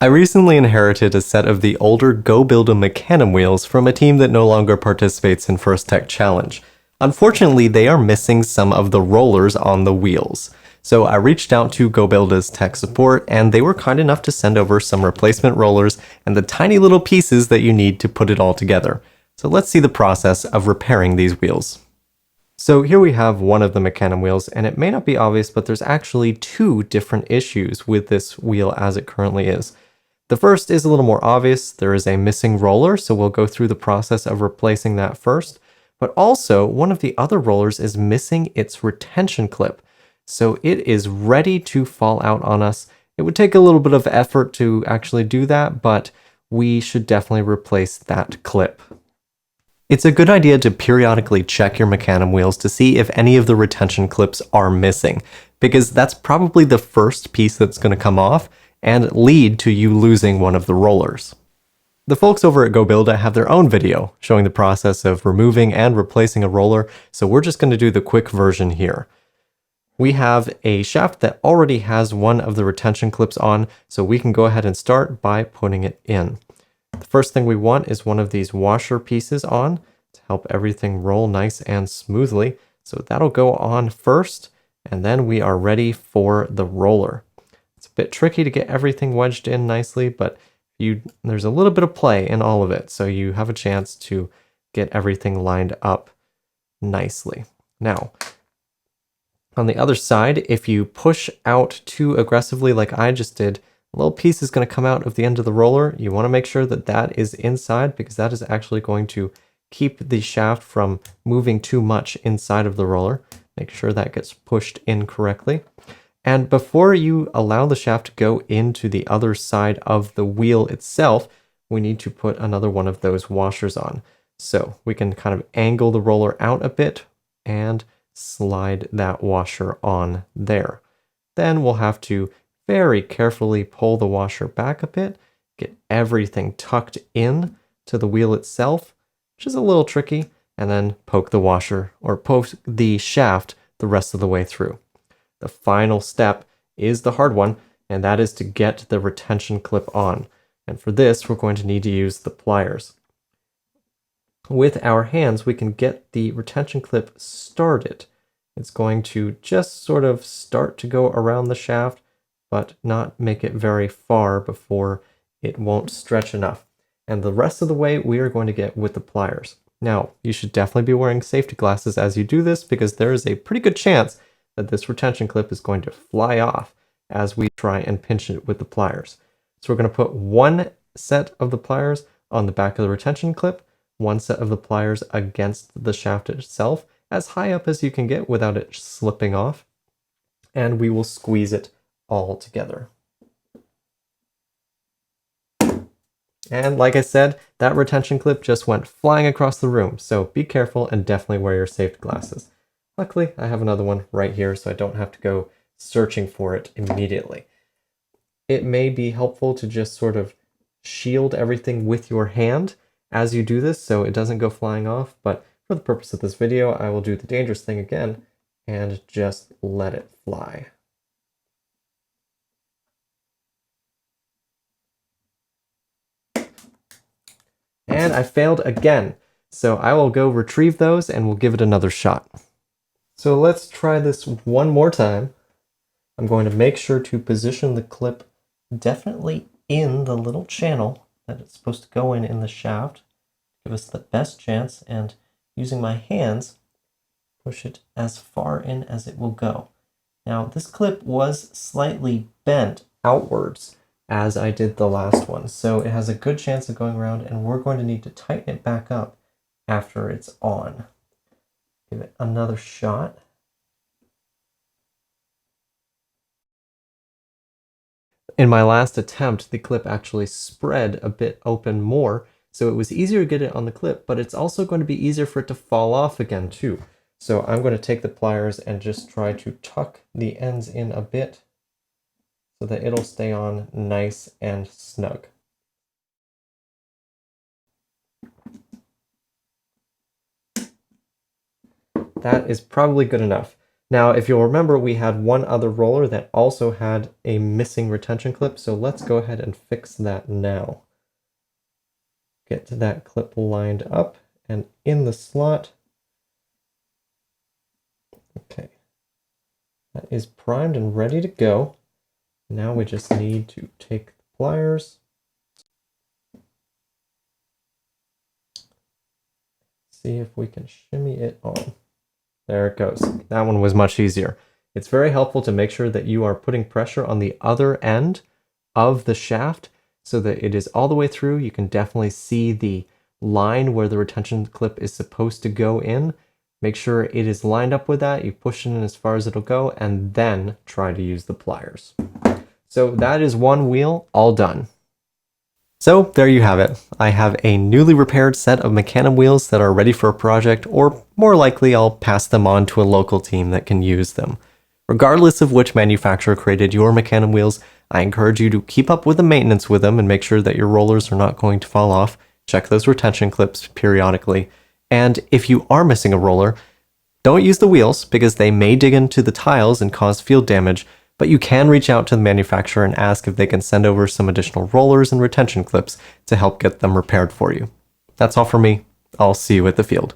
I recently inherited a set of the older goBILDA Mecanum wheels from a team that no longer participates in First Tech Challenge. Unfortunately, they are missing some of the rollers on the wheels. So I reached out to goBILDA's tech support, and they were kind enough to send over some replacement rollers and the tiny little pieces that you need to put it all together. So let's see the process of repairing these wheels. So here we have one of the Mecanum wheels, and it may not be obvious, but there's actually two different issues with this wheel as it currently is. The first is a little more obvious. There is a missing roller, so we'll go through the process of replacing that first. But also, one of the other rollers is missing its retention clip. So it is ready to fall out on us. It would take a little bit of effort to actually do that, but we should definitely replace that clip. It's a good idea to periodically check your Mecanum wheels to see if any of the retention clips are missing, because that's probably the first piece that's going to come off and lead to you losing one of the rollers. The folks over at goBILDA have their own video showing the process of removing and replacing a roller, so we're just going to do the quick version here. We have a shaft that already has one of the retention clips on, so we can go ahead and start by putting it in. The first thing we want is one of these washer pieces on to help everything roll nice and smoothly. So that'll go on first, and then we are ready for the roller. It's a bit tricky to get everything wedged in nicely, but there's a little bit of play in all of it, so you have a chance to get everything lined up nicely. Now, on the other side, if you push out too aggressively like I just did, a little piece is going to come out of the end of the roller. You want to make sure that that is inside, because that is actually going to keep the shaft from moving too much inside of the roller. Make sure that gets pushed in correctly. And before you allow the shaft to go into the other side of the wheel itself, we need to put another one of those washers on. So we can kind of angle the roller out a bit and slide that washer on there. Then we'll have to very carefully pull the washer back a bit, get everything tucked in to the wheel itself, which is a little tricky, and then poke the washer or poke the shaft the rest of the way through. The final step is the hard one, and that is to get the retention clip on. And for this, we're going to need to use the pliers. With our hands, we can get the retention clip started. It's going to just sort of start to go around the shaft, but not make it very far before it won't stretch enough. And the rest of the way we are going to get with the pliers. Now, you should definitely be wearing safety glasses as you do this, because there is a pretty good chance that this retention clip is going to fly off as we try and pinch it with the pliers. So we're going to put one set of the pliers on the back of the retention clip, one set of the pliers against the shaft itself, as high up as you can get without it slipping off, and we will squeeze it all together. And like I said, that retention clip just went flying across the room, so be careful and definitely wear your safety glasses. Luckily, I have another one right here, so I don't have to go searching for it immediately. It may be helpful to just sort of shield everything with your hand as you do this so it doesn't go flying off, but for the purpose of this video, I will do the dangerous thing again and just let it fly. And I failed again, so I will go retrieve those and we'll give it another shot. So let's try this one more time. I'm going to make sure to position the clip definitely in the little channel that it's supposed to go in the shaft. Give us the best chance, and using my hands, push it as far in as it will go. Now, this clip was slightly bent outwards as I did the last one, so it has a good chance of going around, and we're going to need to tighten it back up after it's on. Give it another shot. In my last attempt, the clip actually spread a bit open more, so it was easier to get it on the clip, but it's also going to be easier for it to fall off again too. So I'm going to take the pliers and just try to tuck the ends in a bit so that it'll stay on nice and snug. That is probably good enough. Now, if you'll remember, we had one other roller that also had a missing retention clip, so let's go ahead and fix that now. Get that clip lined up and in the slot. Okay, that is primed and ready to go. Now we just need to take the pliers, see if we can shimmy it on. There it goes. That one was much easier. It's very helpful to make sure that you are putting pressure on the other end of the shaft so that it is all the way through. You can definitely see the line where the retention clip is supposed to go in. Make sure it is lined up with that. You push it in as far as it'll go and then try to use the pliers. So that is one wheel all done. So there you have it. I have a newly repaired set of Mecanum wheels that are ready for a project, or more likely I'll pass them on to a local team that can use them. Regardless of which manufacturer created your Mecanum wheels, I encourage you to keep up with the maintenance with them and make sure that your rollers are not going to fall off. Check those retention clips periodically. And if you are missing a roller, don't use the wheels because they may dig into the tiles and cause field damage, but you can reach out to the manufacturer and ask if they can send over some additional rollers and retention clips to help get them repaired for you. That's all for me. I'll see you at the field.